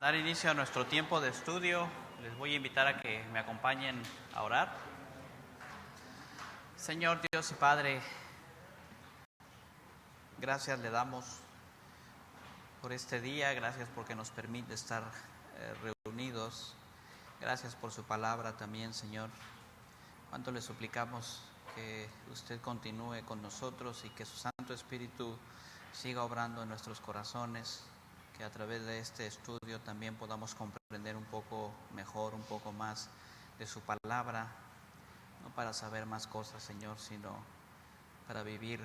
Dar inicio a nuestro tiempo de estudio, les voy a invitar a que me acompañen a orar. Señor Dios y Padre, gracias le damos por este día, gracias porque nos permite estar reunidos, gracias por su palabra también, Señor. Cuánto le suplicamos que usted continúe con nosotros y que su Santo Espíritu siga obrando en nuestros corazones, que a través de este estudio también podamos comprender un poco mejor, un poco más de su palabra, no para saber más cosas, Señor, sino para vivir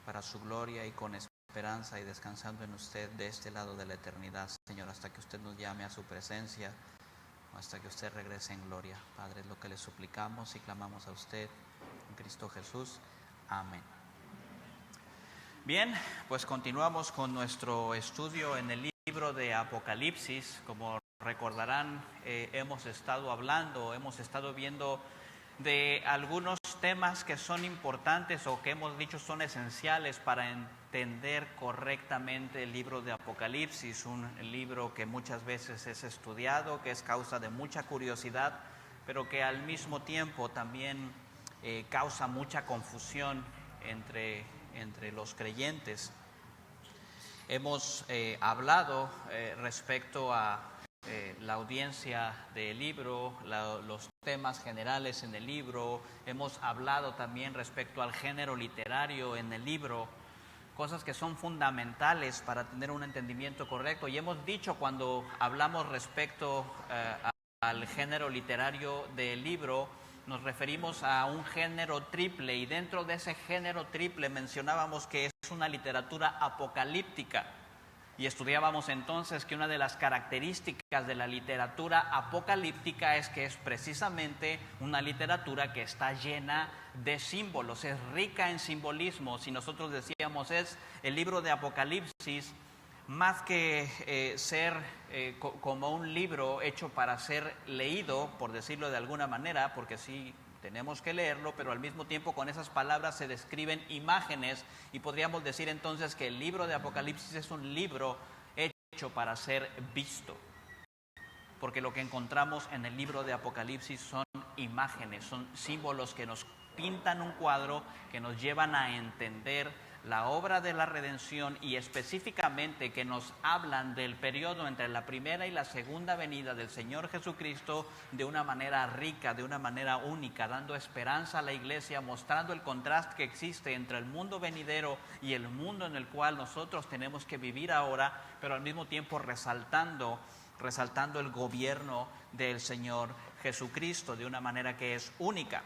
para su gloria y con esperanza y descansando en usted de este lado de la eternidad, Señor, hasta que usted nos llame a su presencia o hasta que usted regrese en gloria. Padre, es lo que le suplicamos y clamamos a usted en Cristo Jesús. Amén. Bien, pues continuamos con nuestro estudio en el libro de Apocalipsis. Como recordarán, hemos estado viendo de algunos temas que son importantes o que hemos dicho son esenciales para entender correctamente el libro de Apocalipsis, un libro que muchas veces es estudiado, que es causa de mucha curiosidad, pero que al mismo tiempo también causa mucha confusión entre los creyentes. Hemos hablado respecto a la audiencia del libro, los temas generales en el libro. Hemos hablado también respecto al género literario en el libro, cosas que son fundamentales para tener un entendimiento correcto. Y hemos dicho, cuando hablamos respecto al género literario del libro, nos referimos a un género triple, y dentro de ese género triple mencionábamos que es una literatura apocalíptica. Y estudiábamos entonces que una de las características de la literatura apocalíptica es que es precisamente una literatura que está llena de símbolos, es rica en simbolismos. Y nosotros decíamos, es el libro de Apocalipsis, más que ser como un libro hecho para ser leído, por decirlo de alguna manera, porque sí tenemos que leerlo, pero al mismo tiempo con esas palabras se describen imágenes, y podríamos decir entonces que el libro de Apocalipsis es un libro hecho para ser visto, porque lo que encontramos en el libro de Apocalipsis son imágenes, son símbolos que nos pintan un cuadro, que nos llevan a entender la obra de la redención, y específicamente que nos hablan del periodo entre la primera y la segunda venida del Señor Jesucristo de una manera rica, de una manera única, dando esperanza a la iglesia, mostrando el contraste que existe entre el mundo venidero y el mundo en el cual nosotros tenemos que vivir ahora, pero al mismo tiempo resaltando el gobierno del Señor Jesucristo de una manera que es única.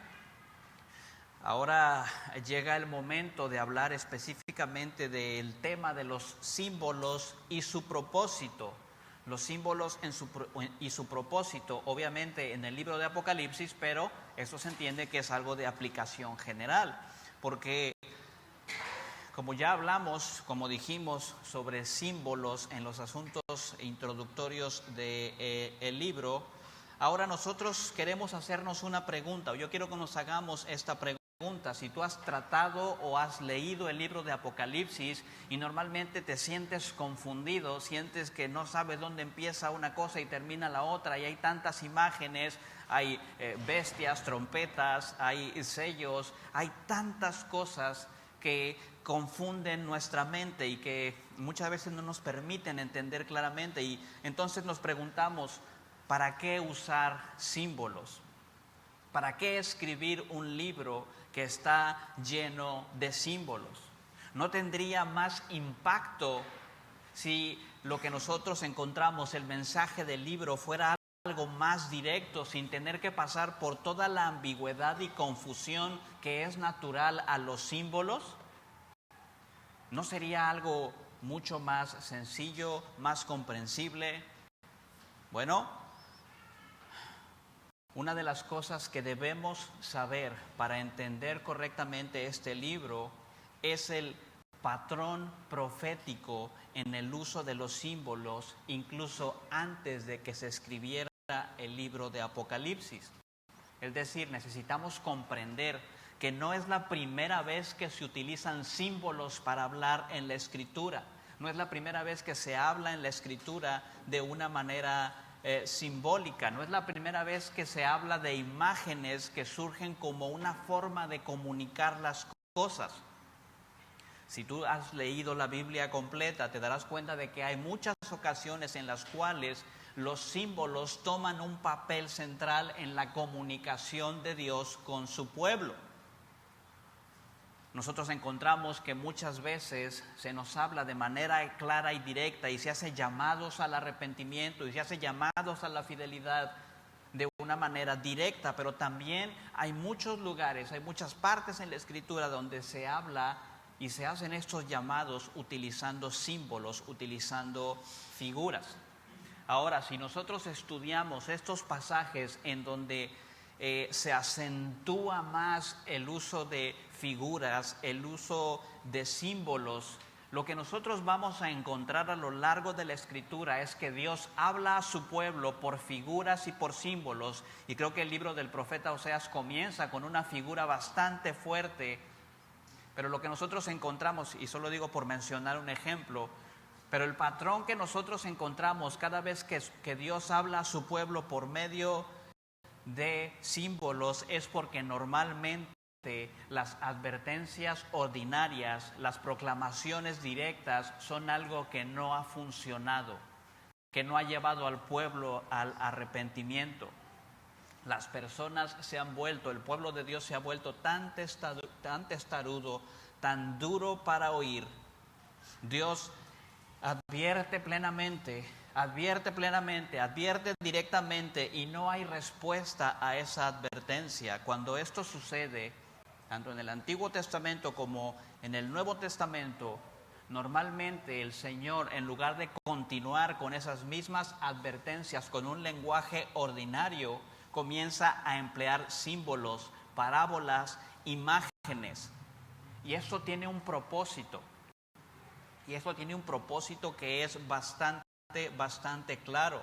Ahora llega el momento de hablar específicamente del tema de los símbolos y su propósito. Los símbolos y su propósito, obviamente en el libro de Apocalipsis, pero eso se entiende que es algo de aplicación general, porque como ya hablamos, como dijimos, sobre símbolos en los asuntos introductorios del libro, ahora nosotros queremos hacernos una pregunta, o yo quiero que nos hagamos esta pregunta. Si tú has tratado o has leído el libro de Apocalipsis y normalmente te sientes confundido, sientes que no sabes dónde empieza una cosa y termina la otra, y hay tantas imágenes, hay bestias, trompetas, hay sellos, hay tantas cosas que confunden nuestra mente y que muchas veces no nos permiten entender claramente, y entonces nos preguntamos, ¿para qué usar símbolos? ¿Para qué escribir un libro que está lleno de símbolos? ¿No tendría más impacto si lo que nosotros encontramos, el mensaje del libro, fuera algo más directo, sin tener que pasar por toda la ambigüedad y confusión que es natural a los símbolos? ¿No sería algo mucho más sencillo, más comprensible? Bueno, una de las cosas que debemos saber para entender correctamente este libro es el patrón profético en el uso de los símbolos, incluso antes de que se escribiera el libro de Apocalipsis. Es decir, necesitamos comprender que no es la primera vez que se utilizan símbolos para hablar en la Escritura. no es la primera vez que se habla en la Escritura de una manera simbólica, no es la primera vez que se habla de imágenes que surgen como una forma de comunicar las cosas. Si tú has leído la Biblia completa, te darás cuenta de que hay muchas ocasiones en las cuales los símbolos toman un papel central en la comunicación de Dios con su pueblo. Nosotros encontramos que muchas veces se nos habla de manera clara y directa y se hace llamados al arrepentimiento y se hace llamados a la fidelidad de una manera directa, pero también hay muchos lugares, hay muchas partes en la Escritura donde se habla y se hacen estos llamados utilizando símbolos, utilizando figuras. Ahora, si nosotros estudiamos estos pasajes en donde se acentúa más el uso de figuras, el uso de símbolos, lo que nosotros vamos a encontrar a lo largo de la Escritura es que Dios habla a su pueblo por figuras y por símbolos. Y creo que el libro del profeta Oseas comienza con una figura bastante fuerte. Pero lo que nosotros encontramos, y solo digo por mencionar un ejemplo, pero el patrón que nosotros encontramos cada vez que Dios habla a su pueblo por medio de símbolos es porque normalmente las advertencias ordinarias, las proclamaciones directas son algo que no ha funcionado, que no ha llevado al pueblo al arrepentimiento. Las personas se han vuelto, el pueblo de Dios se ha vuelto tan testarudo, tan duro para oír. Dios advierte plenamente, advierte directamente y no hay respuesta a esa advertencia. Cuando esto sucede, tanto en el Antiguo Testamento como en el Nuevo Testamento, normalmente el Señor, en lugar de continuar con esas mismas advertencias con un lenguaje ordinario, comienza a emplear símbolos, parábolas, imágenes. Y esto tiene un propósito. Y esto tiene un propósito que es bastante claro.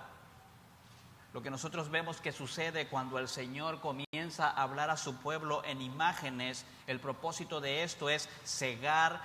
Lo que nosotros vemos que sucede cuando el Señor comienza a hablar a su pueblo en imágenes, el propósito de esto es cegar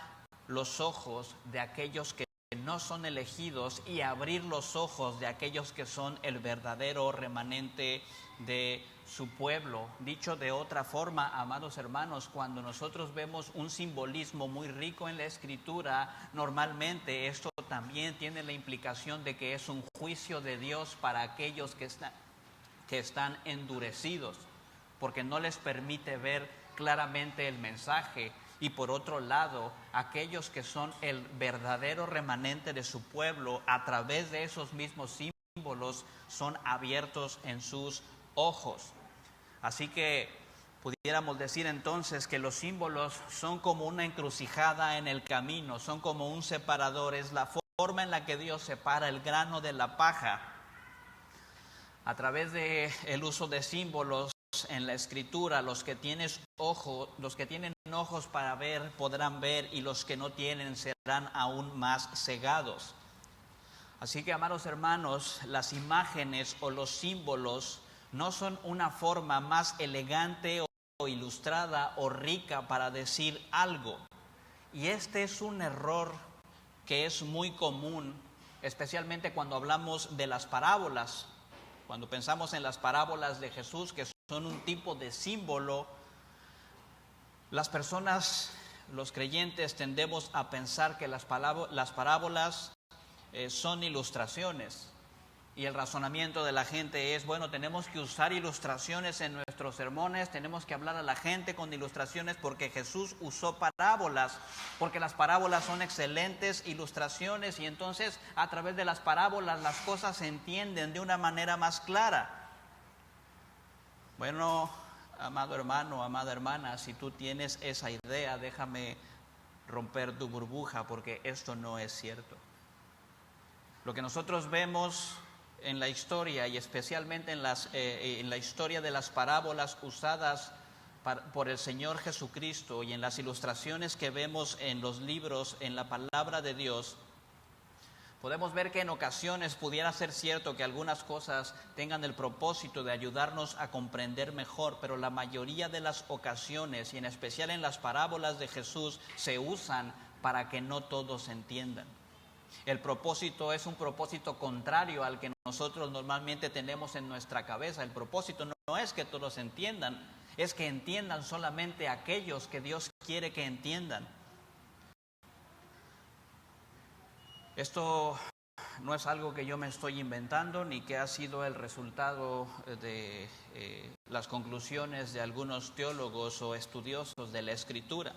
los ojos de aquellos que no son elegidos y abrir los ojos de aquellos que son el verdadero remanente de su pueblo. Dicho de otra forma, amados hermanos, cuando nosotros vemos un simbolismo muy rico en la Escritura, normalmente esto también tiene la implicación de que es un juicio de Dios para aquellos que están endurecidos, porque no les permite ver claramente el mensaje. Y por otro lado, aquellos que son el verdadero remanente de su pueblo, a través de esos mismos símbolos, son abiertos en sus ojos. Así que pudiéramos decir entonces que los símbolos son como una encrucijada en el camino, son como un separador, es la forma en la que Dios separa el grano de la paja. A través del uso de símbolos en la Escritura, los que tienen ojos para ver podrán ver, y los que no tienen serán aún más cegados. Así que, amados hermanos, las imágenes o los símbolos no son una forma más elegante o ilustrada o rica para decir algo. Y este es un error que es muy común, especialmente cuando hablamos de las parábolas. Cuando pensamos en las parábolas de Jesús, que son un tipo de símbolo, las personas, los creyentes, tendemos a pensar que las parábolas son ilustraciones. Y el razonamiento de la gente es, bueno, tenemos que usar ilustraciones en nuestros sermones, tenemos que hablar a la gente con ilustraciones porque Jesús usó parábolas, porque las parábolas son excelentes ilustraciones y entonces a través de las parábolas las cosas se entienden de una manera más clara. Bueno, amado hermano, amada hermana, si tú tienes esa idea, déjame romper tu burbuja porque esto no es cierto. Lo que nosotros vemos en la historia y especialmente en la historia de las parábolas usadas por el Señor Jesucristo y en las ilustraciones que vemos en los libros, en la palabra de Dios, podemos ver que en ocasiones pudiera ser cierto que algunas cosas tengan el propósito de ayudarnos a comprender mejor, pero la mayoría de las ocasiones, y en especial en las parábolas de Jesús, se usan para que no todos entiendan. El propósito es un propósito contrario al que nosotros normalmente tenemos en nuestra cabeza. El propósito no es que todos entiendan, es que entiendan solamente aquellos que Dios quiere que entiendan. Esto no es algo que yo me estoy inventando ni que ha sido el resultado de las conclusiones de algunos teólogos o estudiosos de la Escritura.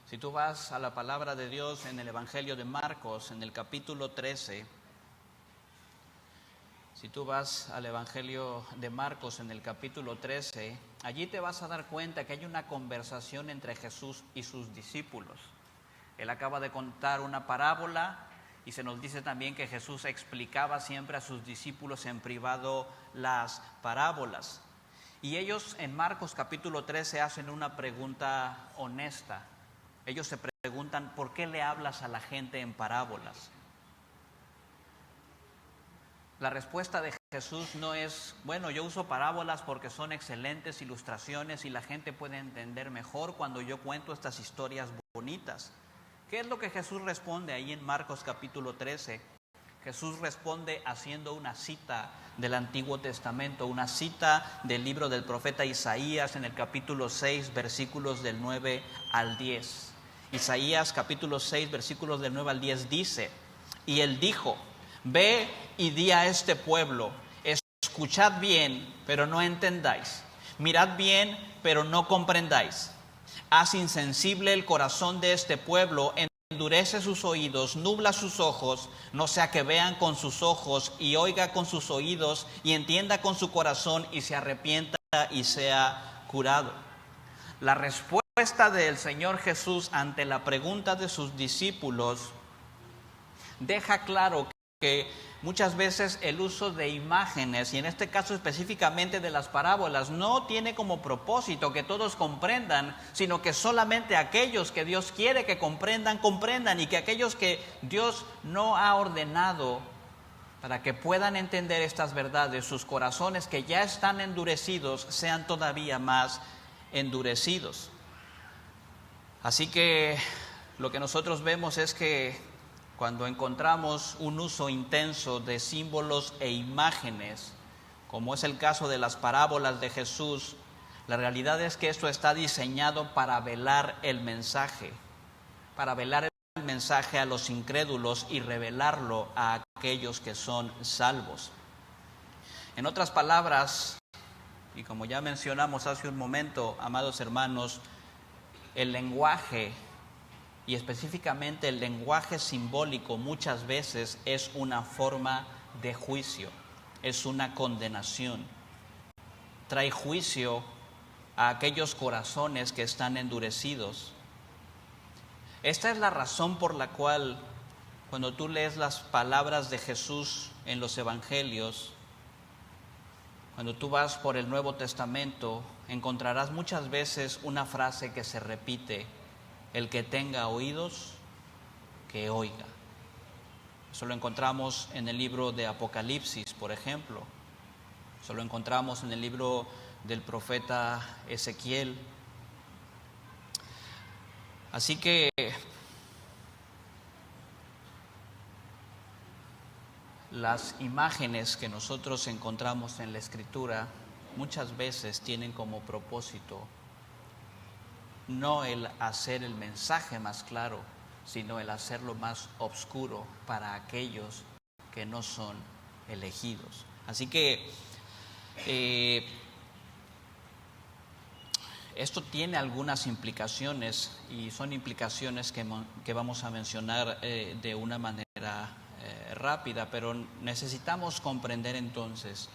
Si tú vas a la palabra de Dios en el Evangelio de Marcos, en el capítulo 13, si tú vas al Evangelio de Marcos en el capítulo 13, allí te vas a dar cuenta que hay una conversación entre Jesús y sus discípulos. Él acaba de contar una parábola y se nos dice también que Jesús explicaba siempre a sus discípulos en privado las parábolas. Y ellos en Marcos capítulo 13 hacen una pregunta honesta. Ellos se preguntan, ¿por qué le hablas a la gente en parábolas? La respuesta de Jesús no es, bueno, yo uso parábolas porque son excelentes ilustraciones y la gente puede entender mejor cuando yo cuento estas historias bonitas. ¿Qué es lo que Jesús responde ahí en Marcos capítulo 13? Jesús responde haciendo una cita del Antiguo Testamento, una cita del libro del profeta Isaías en el capítulo 6, versículos del 9 al 10. Isaías capítulo 6, versículos del 9 al 10 dice, y él dijo, ve y di a este pueblo, escuchad bien, pero no entendáis, mirad bien, pero no comprendáis. Haz insensible el corazón de este pueblo, endurece sus oídos, nubla sus ojos, no sea que vean con sus ojos y oiga con sus oídos y entienda con su corazón y se arrepienta y sea curado. La respuesta del Señor Jesús ante la pregunta de sus discípulos deja claro que muchas veces el uso de imágenes, y en este caso específicamente de las parábolas, no tiene como propósito que todos comprendan, sino que solamente aquellos que Dios quiere que comprendan, comprendan, y que aquellos que Dios no ha ordenado para que puedan entender estas verdades, sus corazones que ya están endurecidos, sean todavía más endurecidos. Así que lo que nosotros vemos es que cuando encontramos un uso intenso de símbolos e imágenes, como es el caso de las parábolas de Jesús, la realidad es que esto está diseñado para velar el mensaje a los incrédulos y revelarlo a aquellos que son salvos. En otras palabras, y como ya mencionamos hace un momento, amados hermanos, el lenguaje, y específicamente el lenguaje simbólico, muchas veces es una forma de juicio, es una condenación. Trae juicio a aquellos corazones que están endurecidos. Esta es la razón por la cual cuando tú lees las palabras de Jesús en los evangelios, cuando tú vas por el Nuevo Testamento, encontrarás muchas veces una frase que se repite: el que tenga oídos, que oiga. Eso lo encontramos en el libro de Apocalipsis, por ejemplo. Eso lo encontramos en el libro del profeta Ezequiel. Así que las imágenes que nosotros encontramos en la Escritura muchas veces tienen como propósito no el hacer el mensaje más claro, sino el hacerlo más oscuro para aquellos que no son elegidos. Así que esto tiene algunas implicaciones, y son implicaciones que vamos a mencionar de una manera rápida, pero necesitamos comprender entonces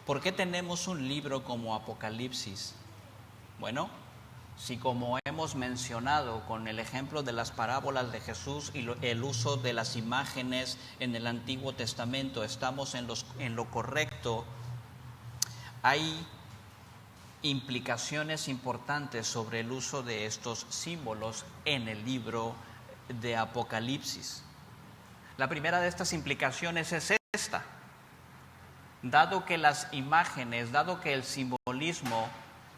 ¿por qué tenemos un libro como Apocalipsis? Bueno, si como hemos mencionado con el ejemplo de las parábolas de Jesús y el uso de las imágenes en el Antiguo Testamento estamos en lo correcto, hay implicaciones importantes sobre el uso de estos símbolos en el libro de Apocalipsis. La primera de estas implicaciones es esta: dado que las imágenes, dado que el simbolismo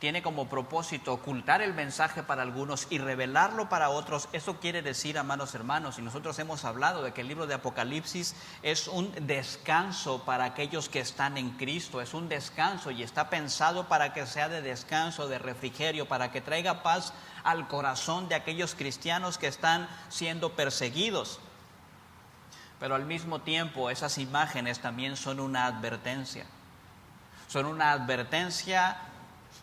tiene como propósito ocultar el mensaje para algunos y revelarlo para otros. Eso quiere decir, amados hermanos, y nosotros hemos hablado de que el libro de Apocalipsis es un descanso para aquellos que están en Cristo, es un descanso y está pensado para que sea de descanso, de refrigerio, para que traiga paz al corazón de aquellos cristianos que están siendo perseguidos. Pero al mismo tiempo esas imágenes también son una advertencia. Son una advertencia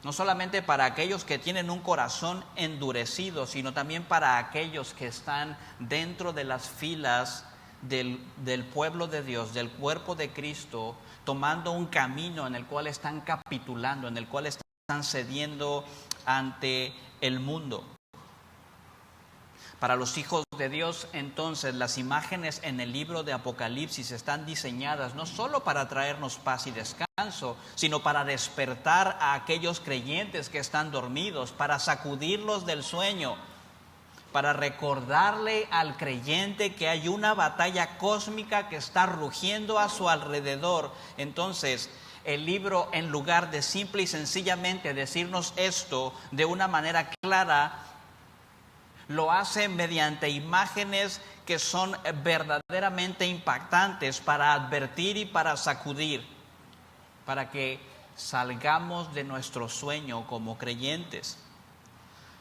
no solamente para aquellos que tienen un corazón endurecido, sino también para aquellos que están dentro de las filas del pueblo de Dios, del cuerpo de Cristo, tomando un camino en el cual están capitulando, en el cual están cediendo ante el mundo. Para los hijos de Dios, entonces, las imágenes en el libro de Apocalipsis están diseñadas no solo para traernos paz y descanso, sino para despertar a aquellos creyentes que están dormidos, para sacudirlos del sueño, para recordarle al creyente que hay una batalla cósmica que está rugiendo a su alrededor. Entonces, el libro, en lugar de simple y sencillamente decirnos esto de una manera clara, lo hace mediante imágenes que son verdaderamente impactantes para advertir y para sacudir, para que salgamos de nuestro sueño como creyentes.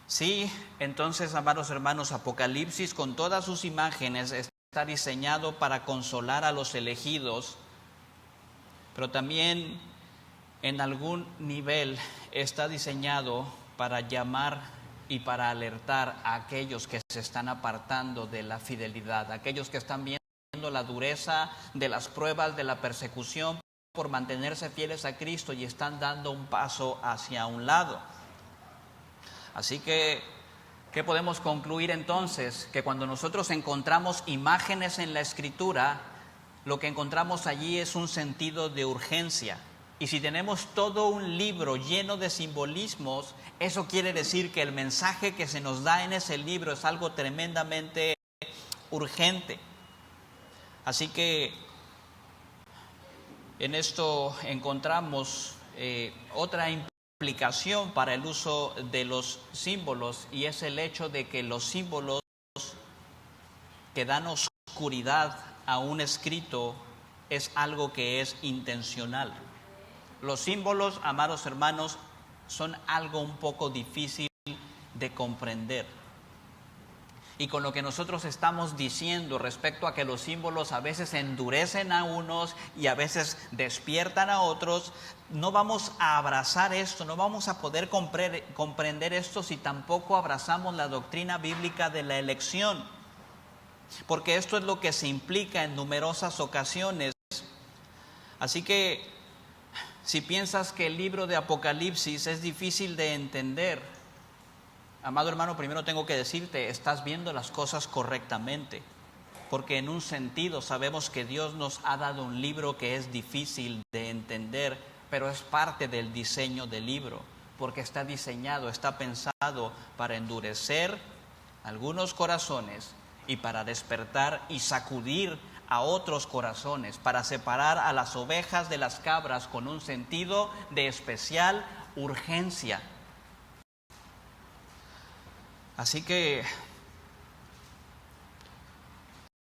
Sí, entonces, amados hermanos, Apocalipsis con todas sus imágenes está diseñado para consolar a los elegidos, pero también en algún nivel está diseñado para llamar y para alertar a aquellos que se están apartando de la fidelidad, aquellos que están viendo la dureza de las pruebas, de la persecución por mantenerse fieles a Cristo y están dando un paso hacia un lado. Así que, ¿qué podemos concluir entonces? Que cuando nosotros encontramos imágenes en la Escritura, lo que encontramos allí es un sentido de urgencia. Y si tenemos todo un libro lleno de simbolismos, eso quiere decir que el mensaje que se nos da en ese libro es algo tremendamente urgente. Así que en esto encontramos otra implicación para el uso de los símbolos, y es el hecho de que los símbolos que dan oscuridad a un escrito es algo que es intencional. Los símbolos, amados hermanos, son algo un poco difícil de comprender. Y con lo que nosotros estamos diciendo respecto a que los símbolos a veces endurecen a unos y a veces despiertan a otros, no vamos a abrazar esto, no vamos a poder comprender esto si tampoco abrazamos la doctrina bíblica de la elección. Porque esto es lo que se implica en numerosas ocasiones. Así que, si piensas que el libro de Apocalipsis es difícil de entender, amado hermano, primero tengo que decirte, estás viendo las cosas correctamente. Porque en un sentido sabemos que Dios nos ha dado un libro que es difícil de entender, pero es parte del diseño del libro. Porque está diseñado, está pensado para endurecer algunos corazones y para despertar y sacudir a otros corazones, para separar a las ovejas de las cabras con un sentido de especial urgencia. Así que,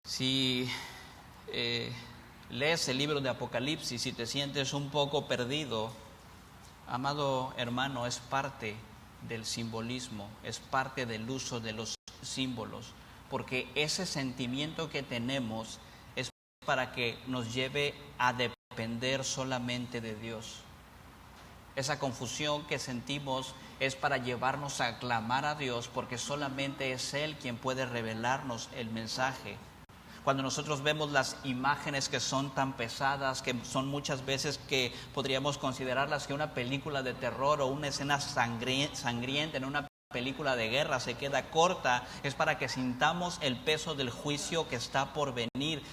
si lees el libro de Apocalipsis y te sientes un poco perdido, amado hermano, es parte del simbolismo, es parte del uso de los símbolos, porque ese sentimiento que tenemos para que nos lleve a depender solamente de Dios. Esa confusión que sentimos es para llevarnos a clamar a Dios, porque solamente es Él quien puede revelarnos el mensaje. Cuando nosotros vemos las imágenes que son tan pesadas, que son muchas veces que podríamos considerarlas que una película de terror o una escena sangrienta en una película de guerra se queda corta, es para que sintamos el peso del juicio que está por venir.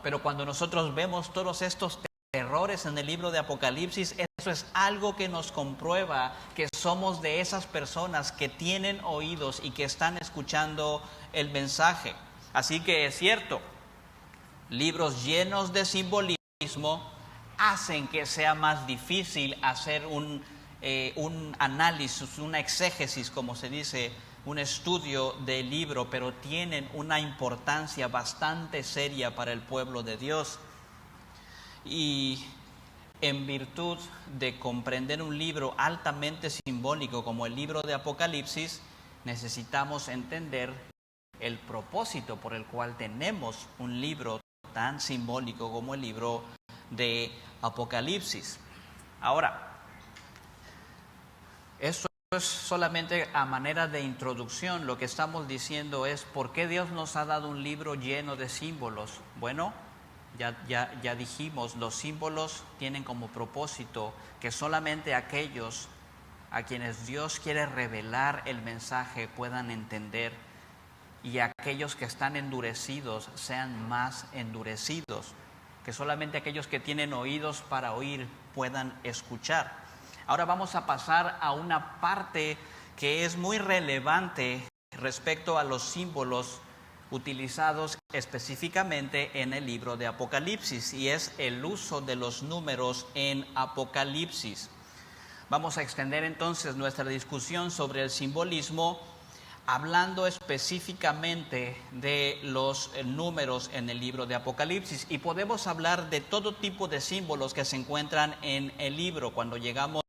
Pero cuando nosotros vemos todos estos terrores en el libro de Apocalipsis, eso es algo que nos comprueba que somos de esas personas que tienen oídos y que están escuchando el mensaje. Así que es cierto, libros llenos de simbolismo hacen que sea más difícil hacer un un análisis, una exégesis, como se dice, un estudio del libro, pero tienen una importancia bastante seria para el pueblo de Dios. Y en virtud de comprender un libro altamente simbólico como el libro de Apocalipsis, necesitamos entender el propósito por el cual tenemos un libro tan simbólico como el libro de Apocalipsis. Ahora, esto es solamente a manera de introducción. Lo que estamos diciendo es ¿por qué Dios nos ha dado un libro lleno de símbolos? Bueno, ya dijimos, los símbolos tienen como propósito que solamente aquellos a quienes Dios quiere revelar el mensaje puedan entender, y aquellos que están endurecidos sean más endurecidos, que solamente aquellos que tienen oídos para oír puedan escuchar. Ahora vamos a pasar a una parte que es muy relevante respecto a los símbolos utilizados específicamente en el libro de Apocalipsis, y es el uso de los números en Apocalipsis. Vamos a extender entonces nuestra discusión sobre el simbolismo hablando específicamente de los números en el libro de Apocalipsis, y podemos hablar de todo tipo de símbolos que se encuentran en el libro. Cuando llegamos,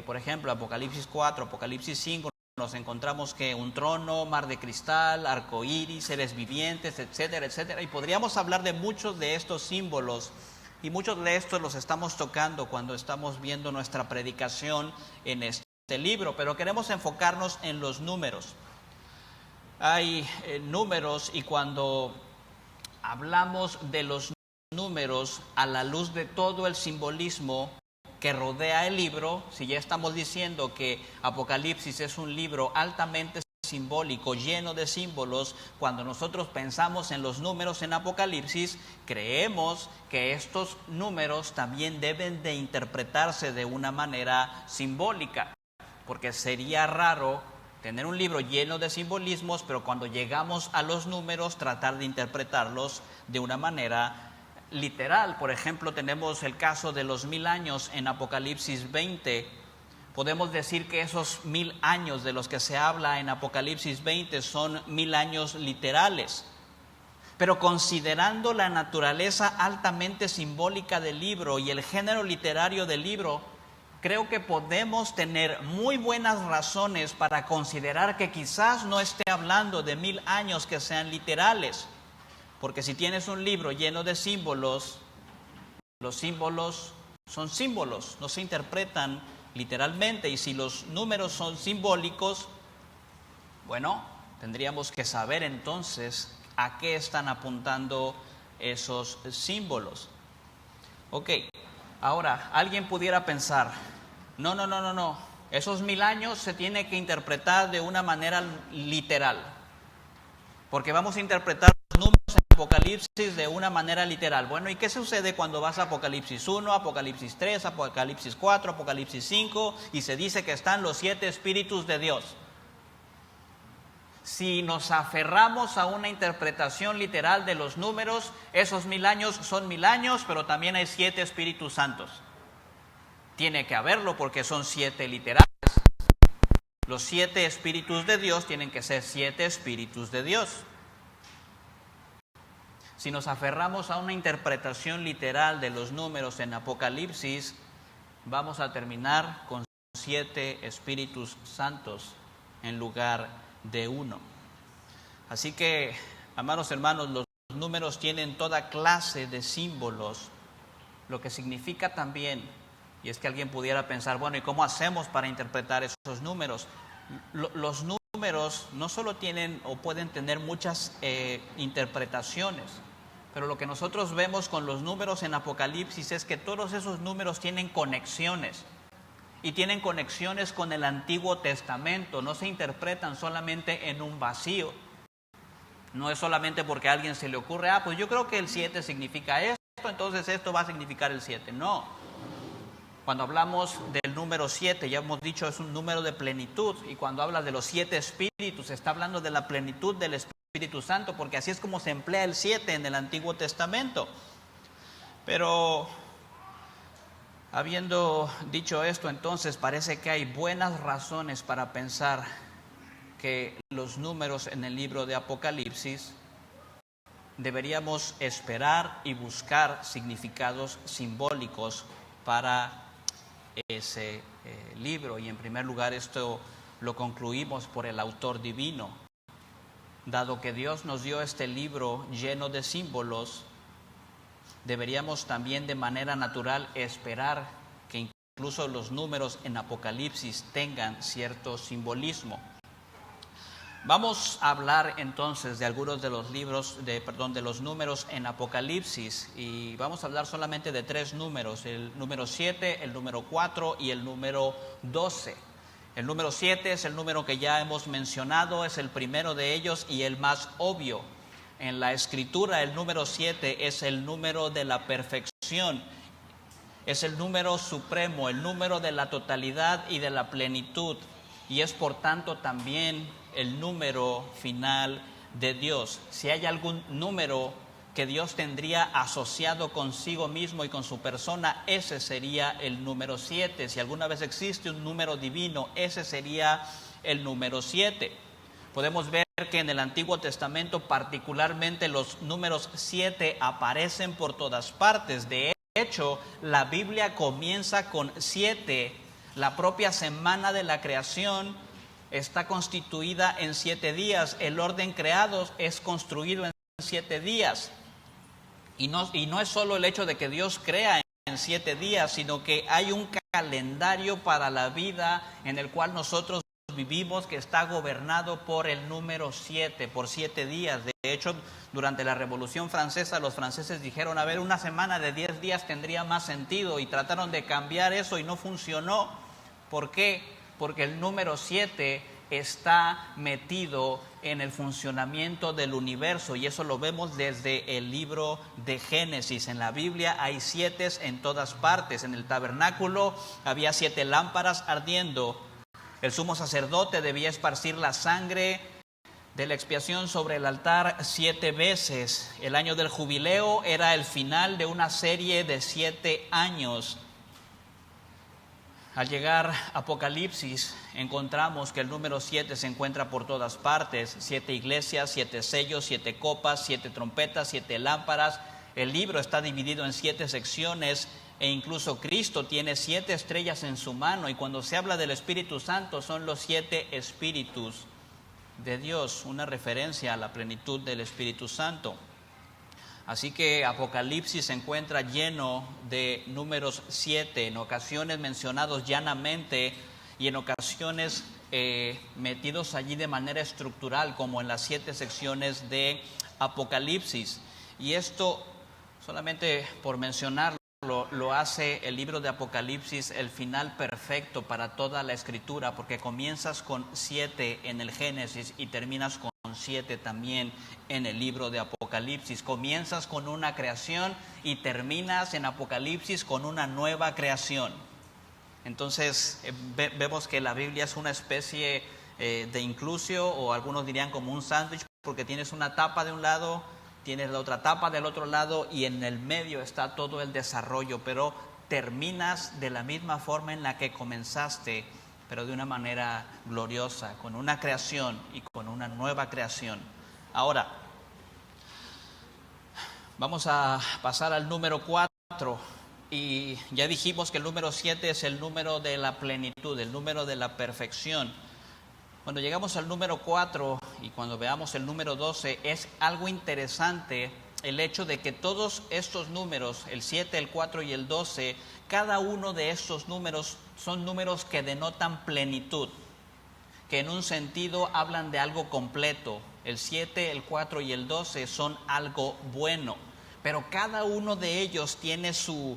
por ejemplo, a Apocalipsis 4, Apocalipsis 5, nos encontramos que un trono, mar de cristal, arco iris, seres vivientes, etcétera, etcétera. Y podríamos hablar de muchos de estos símbolos, y muchos de estos los estamos tocando cuando estamos viendo nuestra predicación en este libro, pero queremos enfocarnos en los números. Hay números, y cuando hablamos de los números a la luz de todo el simbolismo que rodea el libro, si ya estamos diciendo que Apocalipsis es un libro altamente simbólico, lleno de símbolos, cuando nosotros pensamos en los números en Apocalipsis, creemos que estos números también deben de interpretarse de una manera simbólica, porque sería raro tener un libro lleno de simbolismos, pero cuando llegamos a los números tratar de interpretarlos de una manera literal. Por ejemplo, tenemos el caso de los 1000 años en Apocalipsis 20. Podemos decir que esos 1000 años de los que se habla en Apocalipsis 20 son 1000 años literales. Pero considerando la naturaleza altamente simbólica del libro y el género literario del libro, creo que podemos tener muy buenas razones para considerar que quizás no esté hablando de 1000 años que sean literales. Porque si tienes un libro lleno de símbolos, los símbolos son símbolos, no se interpretan literalmente. Y si los números son simbólicos, bueno, tendríamos que saber entonces a qué están apuntando esos símbolos. Ok, ahora alguien pudiera pensar, no, esos 1000 años se tiene que interpretar de una manera literal, porque vamos a interpretar los números en Apocalipsis de una manera literal. Bueno, ¿y qué sucede cuando vas a Apocalipsis 1, Apocalipsis 3, Apocalipsis 4, Apocalipsis 5 y se dice que están los 7 espíritus de Dios? Si nos aferramos a una interpretación literal de los números, esos 1000 años son 1000 años, pero también hay 7 espíritus santos. Tiene que haberlo porque son 7 literales. Los 7 espíritus de Dios tienen que ser 7 espíritus de Dios. Si nos aferramos a una interpretación literal de los números en Apocalipsis, vamos a terminar con 7 espíritus santos en lugar de 1. Así que, amados hermanos, los números tienen toda clase de símbolos, lo que significa también, y es que alguien pudiera pensar, bueno, ¿y cómo hacemos para interpretar esos números? Los números no solo tienen o pueden tener muchas interpretaciones, pero lo que nosotros vemos con los números en Apocalipsis es que todos esos números tienen conexiones. Y tienen conexiones con el Antiguo Testamento, no se interpretan solamente en un vacío. No es solamente porque a alguien se le ocurre, pues yo creo que el 7 significa esto, entonces esto va a significar el 7. No. Cuando hablamos del número 7, ya hemos dicho, es un número de plenitud. Y cuando habla de los 7 espíritus, está hablando de la plenitud del Espíritu Santo, porque así es como se emplea el 7 en el Antiguo Testamento. Pero Habiendo dicho esto, entonces parece que hay buenas razones para pensar que los números en el libro de Apocalipsis deberíamos esperar y buscar significados simbólicos para ese libro. Y en primer lugar, esto lo concluimos por el autor divino. Dado que Dios nos dio este libro lleno de símbolos, deberíamos también de manera natural esperar que incluso los números en Apocalipsis tengan cierto simbolismo. Vamos a hablar entonces de algunos de los de los números en Apocalipsis, y vamos a hablar solamente de 3 números: el número 7, el número 4 y el número 12. El número 7 es el número que ya hemos mencionado, es el primero de ellos y el más obvio. En la Escritura, el número 7 es el número de la perfección, es el número supremo, el número de la totalidad y de la plenitud, y es por tanto también el número final de Dios. Si hay algún número que Dios tendría asociado consigo mismo y con su persona, ese sería el número 7. Si alguna vez existe un número divino, ese sería el número 7. Podemos ver que en el Antiguo Testamento particularmente los números 7 aparecen por todas partes. De hecho, la Biblia comienza con 7. La propia semana de la creación está constituida en 7 días. El orden creado es construido en 7 días. Y no es solo el hecho de que Dios crea en 7 días, sino que hay un calendario para la vida en el cual nosotros vivimos, que está gobernado por el número 7, por 7 días. De hecho, durante la Revolución Francesa, los franceses dijeron, a ver, una semana de 10 días tendría más sentido, y trataron de cambiar eso y no funcionó. ¿Por qué? Porque el número 7 está metido en el funcionamiento del universo, y eso lo vemos desde el libro de Génesis. En la Biblia hay 7 en todas partes. En el tabernáculo había 7 lámparas ardiendo. El sumo sacerdote debía esparcir la sangre de la expiación sobre el altar 7 veces. El año del jubileo era el final de una serie de 7 años. Al llegar a Apocalipsis, encontramos que el número 7 se encuentra por todas partes. 7 iglesias, 7 sellos, 7 copas, 7 trompetas, 7 lámparas. El libro está dividido en 7 secciones, e incluso Cristo tiene 7 estrellas en su mano. Y cuando se habla del Espíritu Santo, son los 7 espíritus de Dios, una referencia a la plenitud del Espíritu Santo. Así que Apocalipsis se encuentra lleno de números 7, en ocasiones mencionados llanamente y en ocasiones metidos allí de manera estructural, como en las 7 secciones de Apocalipsis. Y esto, solamente por mencionarlo, lo hace el libro de Apocalipsis el final perfecto para toda la Escritura, porque comienzas con 7 en el Génesis y terminas con 7 también en el libro de Apocalipsis. Comienzas con una creación y terminas en Apocalipsis con una nueva creación. Entonces vemos que la Biblia es una especie de inclusio, o algunos dirían como un sándwich, porque tienes una tapa de un lado, tienes la otra tapa del otro lado, y en el medio está todo el desarrollo, pero terminas de la misma forma en la que comenzaste, pero de una manera gloriosa, con una creación y con una nueva creación. Ahora, vamos a pasar al número 4, y ya dijimos que el número 7 es el número de la plenitud, el número de la perfección. Cuando llegamos al número 4 y cuando veamos el número 12, es algo interesante el hecho de que todos estos números, el 7, el 4 y el 12, cada uno de estos números son números que denotan plenitud, que en un sentido hablan de algo completo. El 7, el 4 y el 12 son algo bueno, pero cada uno de ellos tiene su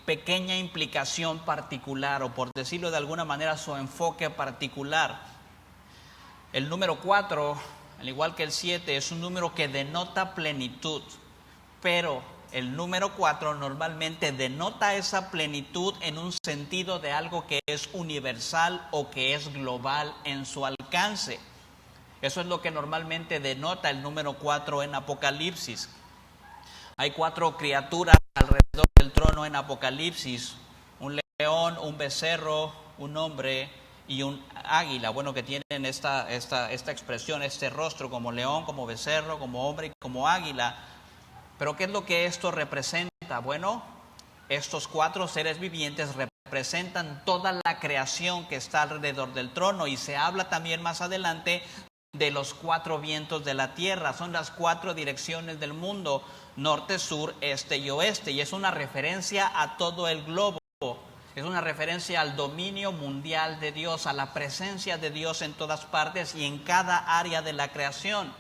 pequeña implicación particular, o por decirlo de alguna manera, su enfoque particular. El número 4, al igual que el 7, es un número que denota plenitud, pero el número 4 normalmente denota esa plenitud en un sentido de algo que es universal o que es global en su alcance. Eso es lo que normalmente denota el número 4 en Apocalipsis. Hay 4 criaturas alrededor del trono en Apocalipsis. león, un becerro, un hombre y un águila. Bueno, que tienen esta expresión, este rostro como león, como becerro, como hombre y como águila. Pero ¿qué es lo que esto representa? Bueno, estos 4 seres vivientes representan toda la creación que está alrededor del trono, y se habla también más adelante de los 4 vientos de la tierra. Son las 4 direcciones del mundo: norte, sur, este y oeste, y es una referencia a todo el globo. Es una referencia al dominio mundial de Dios, a la presencia de Dios en todas partes y en cada área de la creación.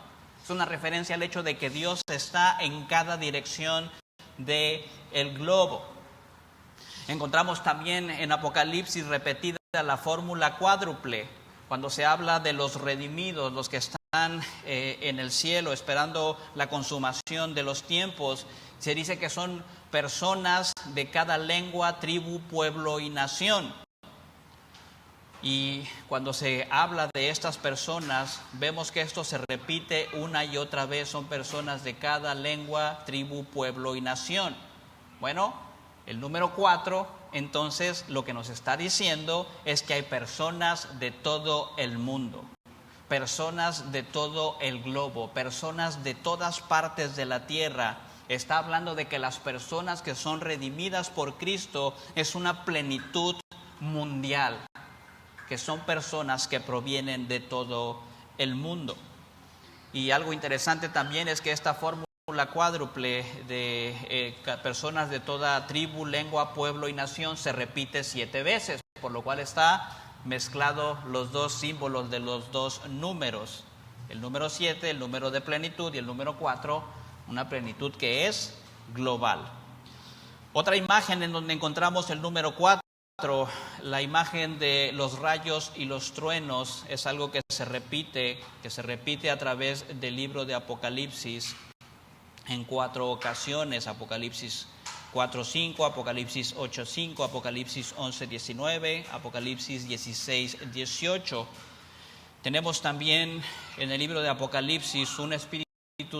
Es una referencia al hecho de que Dios está en cada dirección del globo. Encontramos también en Apocalipsis repetida la fórmula cuádruple, cuando se habla de los redimidos, los que están en el cielo esperando la consumación de los tiempos. Se dice que son personas de cada lengua, tribu, pueblo y nación. Y cuando se habla de estas personas, vemos que esto se repite una y otra vez. Son personas de cada lengua, tribu, pueblo y nación. Bueno, el número 4, entonces, lo que nos está diciendo es que hay personas de todo el mundo, personas de todo el globo, personas de todas partes de la tierra. Está hablando de que las personas que son redimidas por Cristo es una plenitud mundial, que son personas que provienen de todo el mundo. Y algo interesante también es que esta fórmula cuádruple de personas de toda tribu, lengua, pueblo y nación se repite 7 veces, por lo cual está mezclado los 2 símbolos de los 2 números. El número 7, el número de plenitud, y el número 4, una plenitud que es global. Otra imagen en donde encontramos el número 4, la imagen de los rayos y los truenos, es algo que se repite a través del libro de Apocalipsis en 4 ocasiones: Apocalipsis 4:5, Apocalipsis 8:5, Apocalipsis 11:19, Apocalipsis 16:18. Tenemos también en el libro de Apocalipsis un espíritu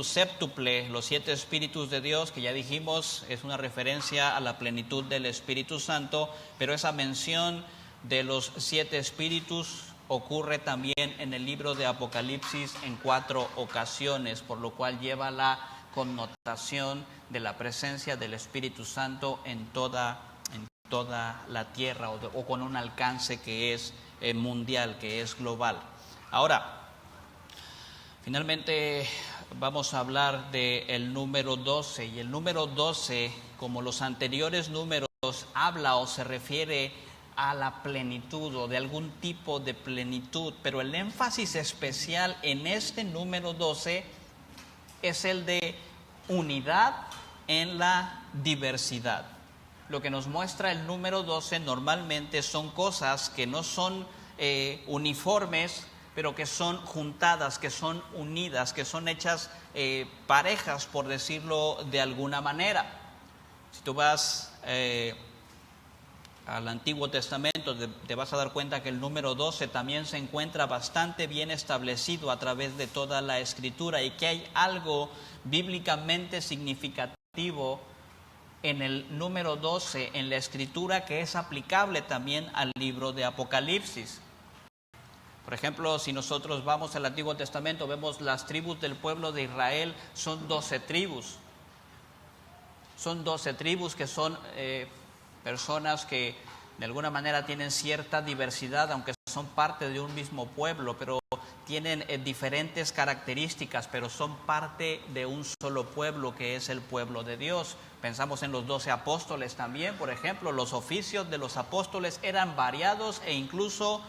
séptuple, los 7 espíritus de Dios, que ya dijimos es una referencia a la plenitud del Espíritu Santo, pero esa mención de los 7 espíritus ocurre también en el libro de Apocalipsis en 4 ocasiones, por lo cual lleva la connotación de la presencia del Espíritu Santo en toda la tierra, o con un alcance que es mundial, que es global. Ahora, finalmente vamos a hablar del número 12, y el número 12, como los anteriores números, habla o se refiere a la plenitud o de algún tipo de plenitud, pero el énfasis especial en este número 12 es el de unidad en la diversidad. Lo que nos muestra el número 12 normalmente son cosas que no son uniformes, pero que son juntadas, que son unidas, que son hechas parejas, por decirlo de alguna manera. Si tú vas al Antiguo Testamento, te vas a dar cuenta que el número 12 también se encuentra bastante bien establecido a través de toda la Escritura, y que hay algo bíblicamente significativo en el número 12 en la Escritura que es aplicable también al libro de Apocalipsis. Por ejemplo, si nosotros vamos al Antiguo Testamento, vemos las tribus del pueblo de Israel, son 12 tribus. Son 12 tribus que son personas que de alguna manera tienen cierta diversidad, aunque son parte de un mismo pueblo, pero tienen diferentes características, pero son parte de un solo pueblo, que es el pueblo de Dios. Pensamos en los 12 apóstoles también, por ejemplo. Los oficios de los apóstoles eran variados e incluso,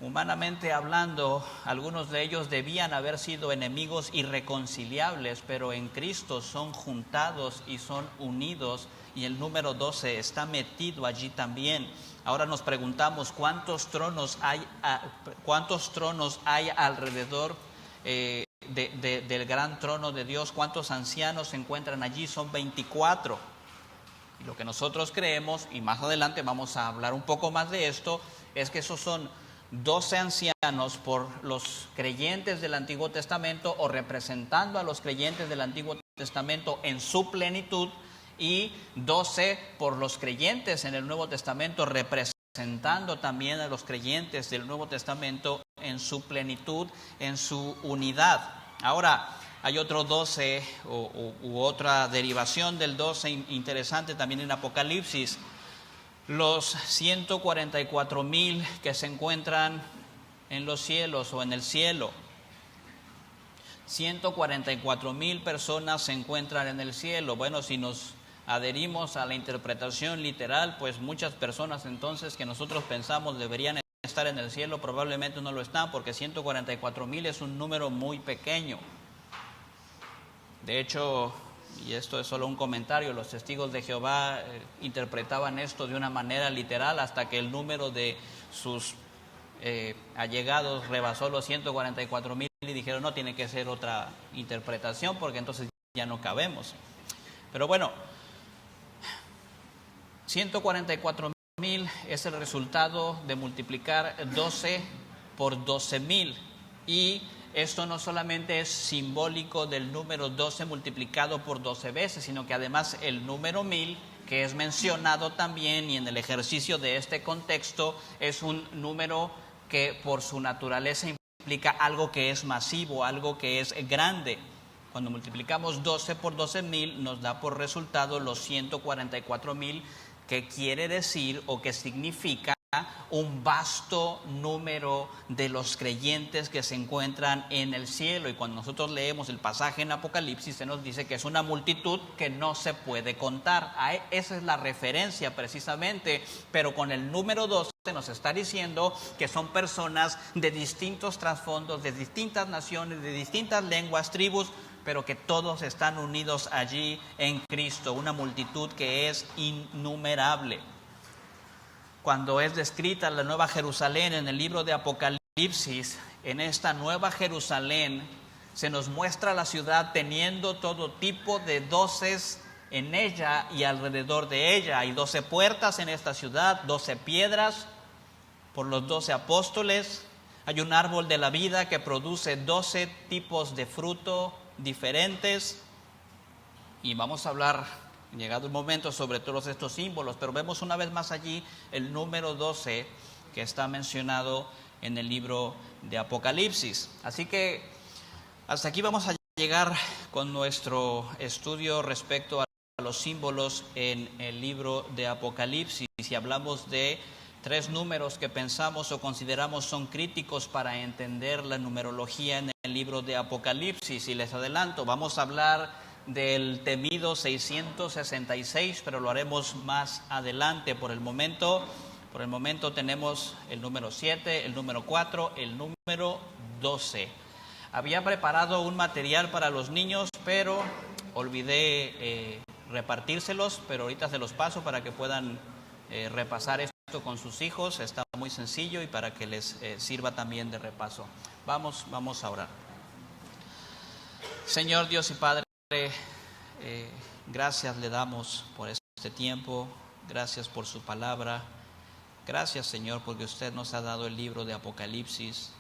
humanamente hablando, algunos de ellos debían haber sido enemigos irreconciliables, pero en Cristo son juntados y son unidos, y el número 12 está metido allí también. Ahora nos preguntamos cuántos tronos hay alrededor del gran trono de Dios, cuántos ancianos se encuentran allí. Son 24. Y lo que nosotros creemos, y más adelante vamos a hablar un poco más de esto, es que esos son 12 ancianos por los creyentes del Antiguo Testamento, o representando a los creyentes del Antiguo Testamento en su plenitud, y 12 por los creyentes en el Nuevo Testamento, representando también a los creyentes del Nuevo Testamento en su plenitud, en su unidad. Ahora, hay otro 12 u otra derivación del 12 interesante también en Apocalipsis. Los 144,000 que se encuentran en los cielos o en el cielo. 144,000 personas se encuentran en el cielo. Bueno, si nos adherimos a la interpretación literal, pues muchas personas entonces que nosotros pensamos deberían estar en el cielo probablemente no lo están, porque 144,000 es un número muy pequeño. De hecho, y esto es solo un comentario, los testigos de Jehová interpretaban esto de una manera literal hasta que el número de sus allegados rebasó los 144,000 y dijeron no, tiene que ser otra interpretación porque entonces ya no cabemos. Pero bueno, 144,000 es el resultado de multiplicar 12 por 12,000, y esto no solamente es simbólico del número 12 multiplicado por 12 veces, sino que además el número 1000, que es mencionado también y en el ejercicio de este contexto, es un número que por su naturaleza implica algo que es masivo, algo que es grande. Cuando multiplicamos 12 por 12,000 nos da por resultado los 144,000, que quiere decir o que significa un vasto número de los creyentes que se encuentran en el cielo. Y cuando nosotros leemos el pasaje en Apocalipsis, se nos dice que es una multitud que no se puede contar. Esa es la referencia precisamente, pero con el número 12 nos está diciendo que son personas de distintos trasfondos, de distintas naciones, de distintas lenguas, tribus, pero que todos están unidos allí en Cristo, una multitud que es innumerable. Cuando es descrita la Nueva Jerusalén en el libro de Apocalipsis, en esta Nueva Jerusalén se nos muestra la ciudad teniendo todo tipo de doces en ella y alrededor de ella. Hay 12 puertas en esta ciudad, 12 piedras por los 12 apóstoles. Hay un árbol de la vida que produce 12 tipos de fruto diferentes. Y vamos a hablar, llegado el momento, sobre todos estos símbolos, pero vemos una vez más allí el número 12 que está mencionado en el libro de Apocalipsis. Así que hasta aquí vamos a llegar con nuestro estudio respecto a los símbolos en el libro de Apocalipsis. Y hablamos de 3 números que pensamos o consideramos son críticos para entender la numerología en el libro de Apocalipsis. Y les adelanto, vamos a hablar del temido 666, pero lo haremos más adelante. Por el momento tenemos el número 7, el número 4, el número 12. Había preparado un material para los niños, pero olvidé repartírselos, pero ahorita se los paso para que puedan repasar esto con sus hijos. Está muy sencillo y para que les sirva también de repaso. Vamos a orar. Señor Dios y Padre, gracias le damos por este tiempo, gracias por su palabra, gracias Señor porque usted nos ha dado el libro de Apocalipsis.